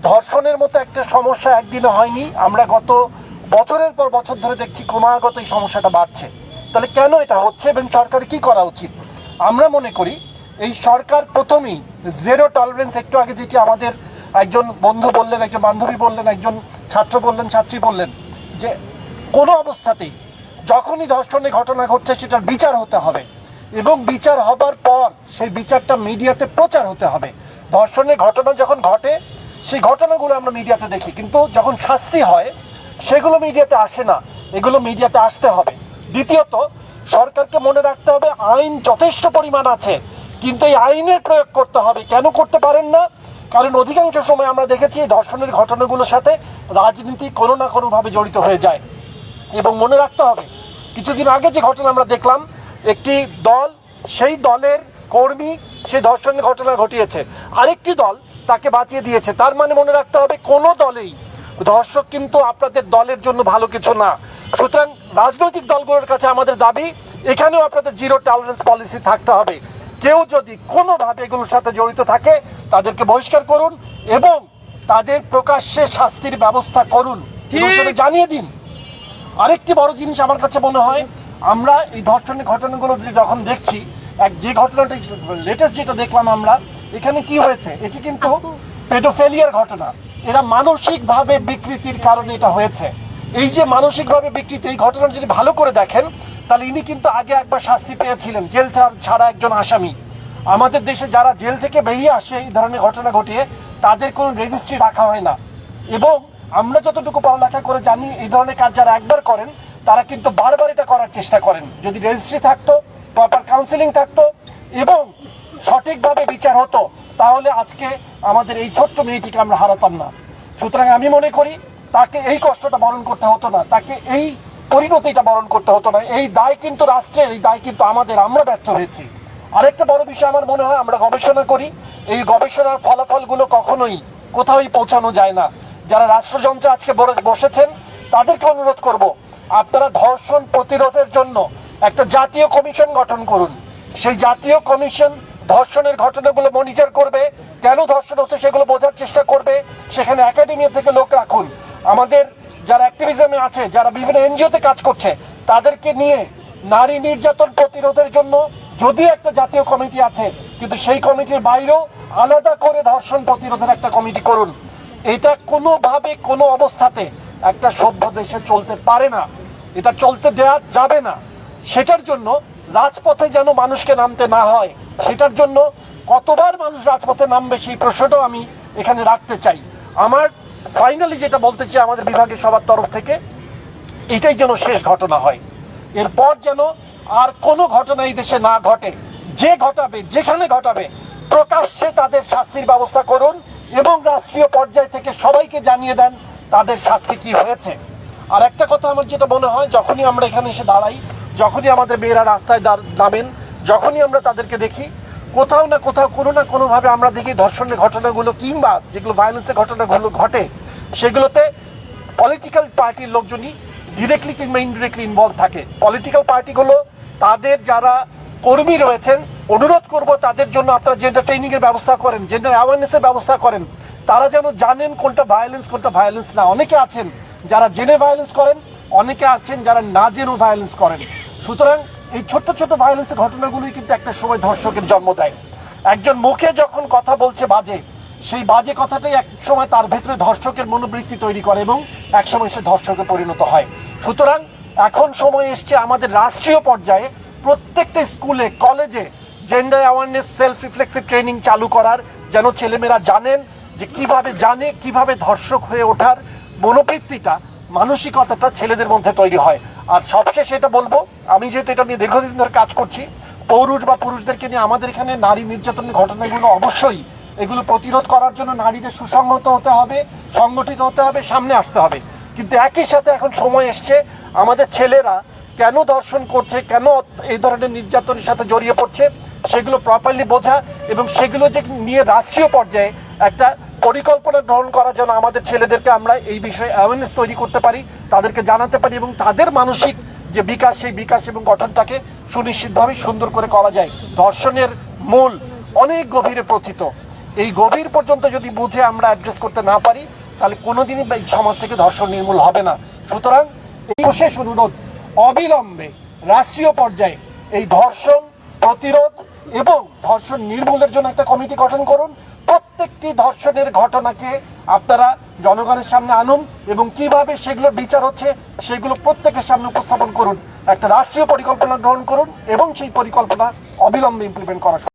ধর্ষণের মতো একটা সমস্যা একদিনে হয়নি, আমরা গত বছরের পর বছর ধরে দেখছি ক্রমাগত এই সমস্যাটা বাড়ছে। তাহলে কেন এটা হচ্ছে এবং সরকার কি করা উচিত? আমরা মনে করি এই সরকার প্রথমেই জিরো টলারেন্স, একটু আগে যেটি আমাদের একজন বন্ধু বললেন, একজন বান্ধবী বললেন, একজন ছাত্র বললেন, ছাত্রী বললেন, যে কোনো অবস্থাতেই যখনই ধর্ষণের ঘটনা ঘটছে সেটার বিচার হতে হবে এবং বিচার হবার পর সেই বিচারটা মিডিয়াতে প্রচার হতে হবে। ধর্ষণের ঘটনা যখন ঘটে সেই ঘটনাগুলো আমরা মিডিয়াতে দেখি, কিন্তু যখন শাস্তি হয় সেগুলো মিডিয়াতে আসে না, এগুলো মিডিয়াতে আসতে হবে। দ্বিতীয়ত, সরকারকে মনে রাখতে হবে আইন যথেষ্ট পরিমাণ আছে, কিন্তু এই আইনের প্রয়োগ করতে হবে। কেন করতে পারেন না? কারণ অধিকাংশ সময় আমরা দেখেছি ধর্ষণের ঘটনাগুলোর সাথে রাজনীতি কোনো না কোনোভাবে জড়িত হয়ে যায়। এবং মনে রাখতে হবে, কিছুদিন আগে যে ঘটনা আমরা দেখলাম, একটি দল, সেই দলের কর্মী সে ধর্ষণের ঘটনা ঘটিয়েছে, আরেকটি দল তাকে বাঁচিয়ে দিয়েছে। তার মানে মনে রাখতে হবে কোনো দলেই ধর্ষক কিন্তু আপনাদের দলের জন্য ভালো কিছু না। সুতরাং রাজনৈতিক দলগুলোর কাছে আমাদের দাবি, এখানেও আপনাদের জিরো টলারেন্স পলিসি থাকতে হবে। কেউ যদি কোনোভাবে এগুলোর সাথে জড়িত থাকে তাদেরকে বহিষ্কার করুন এবং তাদের প্রকাশ্যে শাস্তির ব্যবস্থা করুন, জানিয়ে দিন। আরেকটি বড় জিনিস আমার কাছে মনে হয়, আমরা এই ধর্ষণের ঘটনাগুলো যখন দেখছি, যে ঘটনাটা লেটেস্ট যেটা দেখলাম আমরা, এখানে কি হয়েছে, এটি কিন্তু পেডোফিলিয়ার ঘটনা। এরা মানসিকভাবে বিকৃতির কারণে এটা হয়েছে। এই যে মানসিকভাবে বিকৃতি, এই ঘটনাটা যদি ভালো করে দেখেন তাহলে ইনি কিন্তু আগে একবার শাস্তি পেয়েছিলেন, জেল ছাড়া একজন আসামি। আমাদের দেশে যারা জেল থেকে বেরিয়ে আসে এই ধরনের ঘটনা ঘটিয়ে, তাদের কোনো রেজিস্ট্রি রাখা হয় না। এবং আমরা যতটুকু পড়ালেখা করে জানি, এই ধরনের কাজ যারা একবার করেন তারা কিন্তু বারবার এটা করার চেষ্টা করেন। যদি রেজিস্ট্রি থাকতো, প্রপার কাউন্সিলিং থাকতো এবং সঠিকভাবে বিচার হতো, তাহলে আজকে আমাদের এই ছোট্ট মেয়েটিকে আমরা হারাতাম না। সুতরাং আমি মনে করি তাকে এই কষ্টটা বরণ করতে হতো না, তাকে এই পরিণতিটা বরণ করতে হতো না। এই দায় কিন্তু রাষ্ট্রের, এই দায় কিন্তু আমাদের, আমরা ব্যর্থ হয়েছি। আরেকটা বড় বিষয় আমার মনে হয়, আমরা গবেষণা করি, এই গবেষণার ফলাফলগুলো কখনোই কোথাওই পৌঁছানো যায় না। যারা রাষ্ট্রযন্ত্রে আজকে বসেছেন তাদেরকে অনুরোধ করব, আপনারা ধর্ষণ প্রতিরোধের জন্য একটা জাতীয় কমিশন গঠন করুন। সেই জাতীয় কমিশন ধর্ষণের ঘটনাগুলো মনিটর করবে, কেন ধর্ষণ হচ্ছে সেগুলো বোঝার চেষ্টা করবে। সেখানে একাডেমি থেকে লোক রাখুন। আমাদের যারা অ্যাক্টিভিজমে আছে, যারা বিভিন্ন এনজিওতে কাজ করছে, তাদেরকে নিয়ে নারী নির্যাতন প্রতিরোধের জন্য যদিও একটা জাতীয় কমিটি আছে, কিন্তু সেই কমিটির বাইরেও আলাদা করে ধর্ষণ প্রতিরোধের একটা কমিটি করুন। এটা কোনোভাবে কোনো অবস্থাতে একটা সভ্য দেশে চলতে পারে না, এটা চলতে দেয়া যাবে না। সেটার জন্য রাজপথে যেন মানুষকে নামতে না হয়, সেটার জন্য কতবার মানুষ রাজপথে নামবে সেই প্রশ্নটাও আমি এখানে রাখতে চাই। আমার ফাইনালি যেটা বলতে চাই, আমাদের বিভাগের সবার তরফ থেকে, এটাই যেন শেষ ঘটনা হয়। এরপর যেন আর কোনো ঘটনা এই দেশে না ঘটে। যে ঘটাবে, যেখানে ঘটাবে, প্রকাশ্যে তাদের শাস্তির ব্যবস্থা করুন এবং রাষ্ট্রীয় পর্যায় থেকে সবাইকে জানিয়ে দেন তাদের শাস্তি কি হয়েছে। আর একটা কথা আমার যেটা মনে হয়, যখনই আমরা এখানে এসে দাঁড়াই, যখনই আমাদের মেয়েরা রাস্তায় নামেন, যখনই আমরা তাদেরকে দেখি, কোথাও না কোথাও কোনো না কোনোভাবে আমরা দেখি ধর্ষণের ঘটনাগুলো কিংবা যেগুলো ভায়োলেন্সের ঘটনাগুলো ঘটে, সেগুলোতে পলিটিক্যাল পার্টির লোকজনই ডিরেক্টলি কিংবা ইনডিরেক্টলি ইনভলভ থাকে। পলিটিক্যাল পার্টিগুলো তাদের যারা কর্মী রয়েছেন, অনুরোধ করব তাদের জন্য আপনারা জেন্ডার ট্রেনিং এর ব্যবস্থা করেন, জেন্ডার অ্যাওয়ারনেসের ব্যবস্থা করেন। তারা যেন জানেন কোনটা ভায়োলেন্স কোনটা ভায়োলেন্স না। অনেকে আছেন যারা জেনে ভায়োলেন্স করেন, অনেকে আছেন যারা না জেনেও ভায়োলেন্স করেন। সুতরাং এই ছোট্ট ছোট ভায়োলেন্সের ঘটনাগুলোই কিন্তু একটা সময় ধর্ষকের জন্ম দেয়। একজন মুখে যখন কথা বলছে বাজে, সেই বাজে কথাটাই এক সময় তার ভেতরে ধর্ষকের মনোবৃত্তি তৈরি করে এবং একসময় সে ধর্ষকে পরিণত হয়। সুতরাং এখন সময় এসছে আমাদের রাষ্ট্রীয় পর্যায়ে প্রত্যেকটা স্কুলে, কলেজে gender awareness, self reflexive training চালু করার, যেন ছেলেমেয়েরা জানেন যে কিভাবে ধর্ষক হয়ে ওঠার মনোবৃত্তিটা, মানসিকতাটা ছেলেদের মধ্যে তৈরি হয়। আর সবশেষে এটা বলবো, আমি যেহেতু এটা নিয়ে দীর্ঘদিন ধরে কাজ করছি, পৌরুষ বা পুরুষদেরকে নিয়ে আমাদের এখানে নারী নির্যাতনের ঘটনাগুলো অবশ্যই এগুলো প্রতিরোধ করার জন্য নারীদের সুসংহত হতে হবে, সংগঠিত হতে হবে, সামনে আসতে হবে। কিন্তু একই সাথে এখন সময় এসছে আমাদের ছেলেরা কেন ধর্ষণ করছে, কেন এই ধরনের নির্যাতনের সাথে জড়িয়ে পড়ছে, সেগুলো প্রপারলি বোঝা এবং সেগুলো যে নিয়ে রাষ্ট্রীয় পর্যায়ে একটা পরিকল্পনা গ্রহণ করা, যেন আমাদের ছেলেদেরকে আমরা এই বিষয়ে অ্যাওয়ারনেস তৈরি করতে পারি, তাদেরকে জানাতে পারি এবং তাদের মানসিক যে বিকাশ, সেই বিকাশ এবং গঠনটাকে সুনিশ্চিতভাবে সুন্দর করে করা যায়। ধর্ষণের মূল অনেক গভীরে প্রথিত। এই গভীর পর্যন্ত যদি বুঝে আমরা অ্যাড্রেস করতে না পারি, তাহলে কোনোদিনই এই সমাজ থেকে ধর্ষণ নির্মূল হবে না। সুতরাং এই বিশেষ অনুরোধ, অবিলম্বে রাষ্ট্রীয় পর্যায়ে এই ধর্ষণ প্রতিরোধ এবং ধর্ষণ নির্মূলের জন্য একটা কমিটি গঠন করুন। প্রত্যেকটি ধর্ষণের ঘটনাকে আপনারা জনগণের সামনে আনুন এবং কিভাবে সেগুলো বিচার হচ্ছে সেগুলো প্রত্যেকের সামনে উপস্থাপন করুন। একটা রাষ্ট্রীয় পরিকল্পনা গ্রহণ করুন এবং সেই পরিকল্পনা অবিলম্বে ইমপ্লিমেন্ট করা